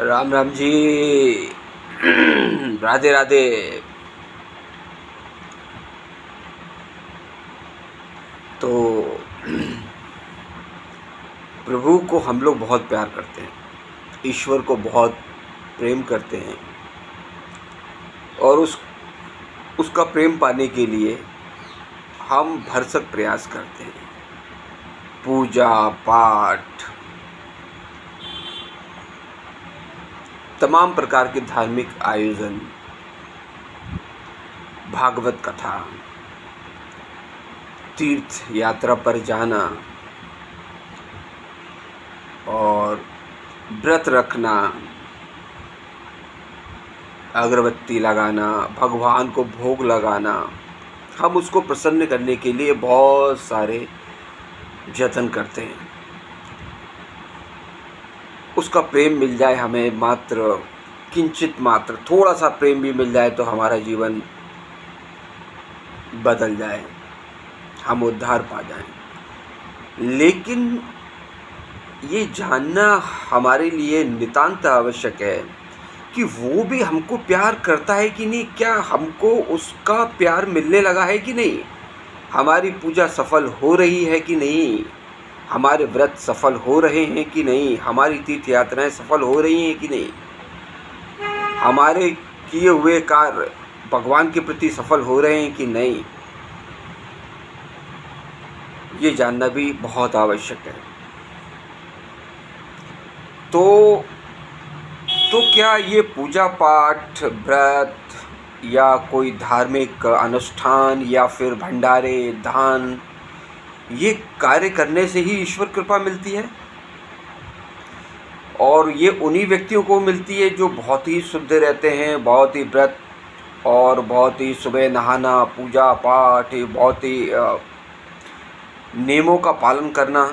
राम राम जी। राधे राधे। तो प्रभु को हम लोग बहुत प्यार करते हैं, ईश्वर को बहुत प्रेम करते हैं और उसका प्रेम पाने के लिए हम भरसक प्रयास करते हैं। पूजा पाठ, तमाम प्रकार के धार्मिक आयोजन, भागवत कथा, तीर्थ यात्रा पर जाना और व्रत रखना, अगरबत्ती लगाना, भगवान को भोग लगाना, हम उसको प्रसन्न करने के लिए बहुत सारे जतन करते हैं। उसका प्रेम मिल जाए हमें, मात्र किंचित मात्र थोड़ा सा प्रेम भी मिल जाए तो हमारा जीवन बदल जाए, हम उद्धार पा जाएं। लेकिन ये जानना हमारे लिए नितांत आवश्यक है कि वो भी हमको प्यार करता है कि नहीं, क्या हमको उसका प्यार मिलने लगा है कि नहीं, हमारी पूजा सफल हो रही है कि नहीं, हमारे व्रत सफल हो रहे हैं कि नहीं, हमारी तीर्थ यात्राएं सफल हो रही हैं कि नहीं, हमारे किए हुए कार्य भगवान के प्रति सफल हो रहे हैं कि नहीं, ये जानना भी बहुत आवश्यक है। तो क्या ये पूजा पाठ, व्रत या कोई धार्मिक अनुष्ठान या फिर भंडारे, दान, ये कार्य करने से ही ईश्वर कृपा मिलती है? और ये उन्हीं व्यक्तियों को मिलती है जो बहुत ही शुद्ध रहते हैं, बहुत ही व्रत और बहुत ही सुबह नहाना, पूजा पाठ, बहुत ही नियमों का पालन करना,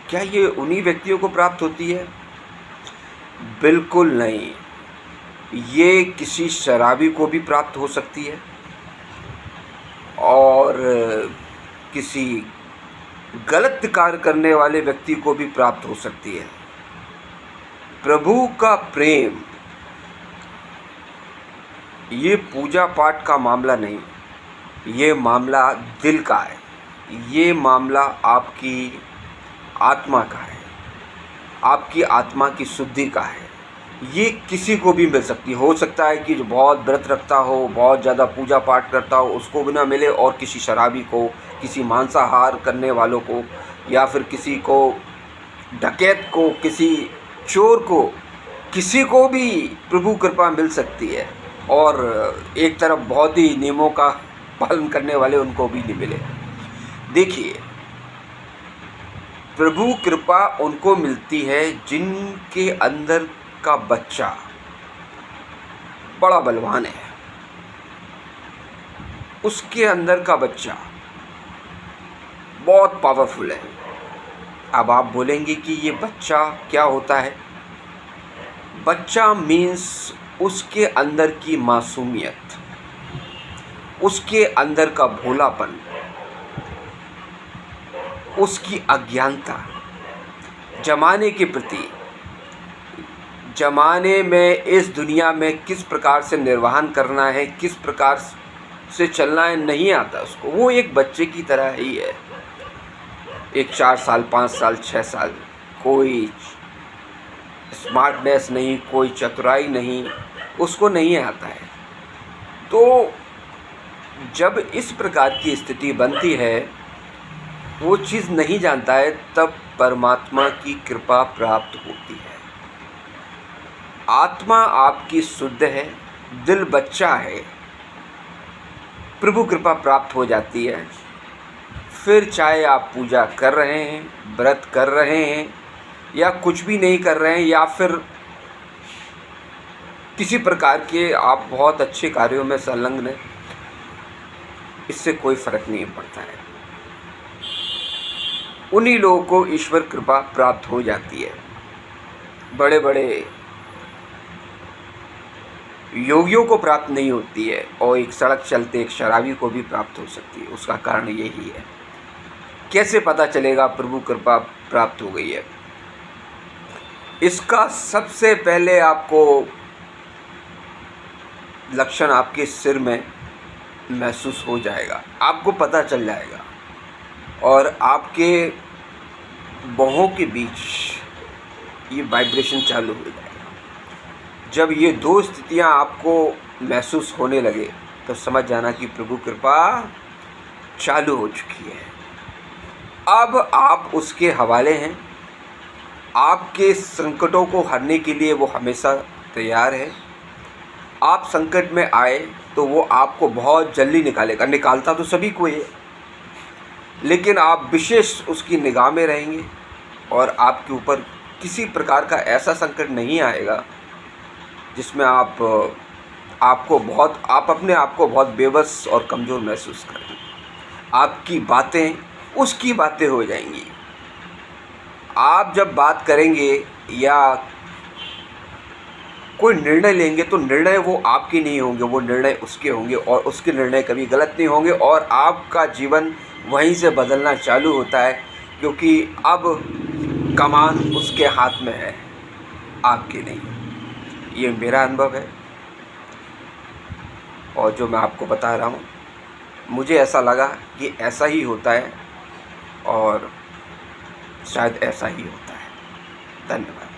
क्या ये उन्हीं व्यक्तियों को प्राप्त होती है? बिल्कुल नहीं। ये किसी शराबी को भी प्राप्त हो सकती है और किसी गलत कार्य करने वाले व्यक्ति को भी प्राप्त हो सकती है। प्रभु का प्रेम ये पूजा पाठ का मामला नहीं, ये मामला दिल का है, ये मामला आपकी आत्मा का है, आपकी आत्मा की शुद्धि का है। ये किसी को भी मिल सकती है। हो सकता है कि जो बहुत व्रत रखता हो, बहुत ज़्यादा पूजा पाठ करता हो, उसको भी ना मिले, और किसी शराबी को, किसी मांसाहार करने वालों को, या फिर किसी को डकैत को, किसी चोर को, किसी को भी प्रभु कृपा मिल सकती है। और एक तरफ बहुत ही नियमों का पालन करने वाले, उनको भी नहीं मिले। देखिए, प्रभु कृपा उनको मिलती है जिनके अंदर का बच्चा बड़ा बलवान है, उसके अंदर का बच्चा बहुत पावरफुल है। अब आप बोलेंगे कि ये बच्चा क्या होता है? बच्चा मीन्स उसके अंदर की मासूमियत, उसके अंदर का भोलापन, उसकी अज्ञानता, जमाने के प्रति, जमाने में इस दुनिया में किस प्रकार से निर्वहन करना है, किस प्रकार से चलना है, नहीं आता उसको। वो एक बच्चे की तरह ही है। एक 4 साल, 5 साल, 6 साल, कोई स्मार्टनेस नहीं, कोई चतुराई नहीं, उसको नहीं आता है। तो जब इस प्रकार की स्थिति बनती है, वो चीज़ नहीं जानता है, तब परमात्मा की कृपा प्राप्त होती है। आत्मा आपकी शुद्ध है, दिल बच्चा है, प्रभु कृपा प्राप्त हो जाती है। फिर चाहे आप पूजा कर रहे हैं, व्रत कर रहे हैं, या कुछ भी नहीं कर रहे हैं, या फिर किसी प्रकार के आप बहुत अच्छे कार्यों में संलग्न हैं, इससे कोई फर्क नहीं पड़ता है। उन्हीं लोगों को ईश्वर कृपा प्राप्त हो जाती है। बड़े बड़े योगियों को प्राप्त नहीं होती है, और एक सड़क चलते एक शराबी को भी प्राप्त हो सकती है। उसका कारण यही है। कैसे पता चलेगा प्रभु कृपा प्राप्त हो गई है? इसका सबसे पहले आपको लक्षण आपके सिर में महसूस हो जाएगा, आपको पता चल जाएगा, और आपके बाहों के बीच ये वाइब्रेशन चालू हो जाएगा। जब ये दो स्थितियां आपको महसूस होने लगे तो समझ जाना कि प्रभु कृपा चालू हो चुकी है। अब आप उसके हवाले हैं। आपके संकटों को हरने के लिए वो हमेशा तैयार है। आप संकट में आए तो वो आपको बहुत जल्दी निकालेगा। निकालता तो सभी को है, लेकिन आप विशेष उसकी निगाह में रहेंगे और आपके ऊपर किसी प्रकार का ऐसा संकट नहीं आएगा जिसमें आप अपने आप को बहुत बेबस और कमज़ोर महसूस करें। आपकी बातें उसकी बातें हो जाएंगी। आप जब बात करेंगे या कोई निर्णय लेंगे तो निर्णय वो आपके नहीं होंगे, वो निर्णय उसके होंगे, और उसके निर्णय कभी गलत नहीं होंगे, और आपका जीवन वहीं से बदलना चालू होता है, क्योंकि अब कमान उसके हाथ में है, आपके नहीं। ये मेरा अनुभव है और जो मैं आपको बता रहा हूँ, मुझे ऐसा लगा कि ऐसा ही होता है और शायद ऐसा ही होता है। धन्यवाद।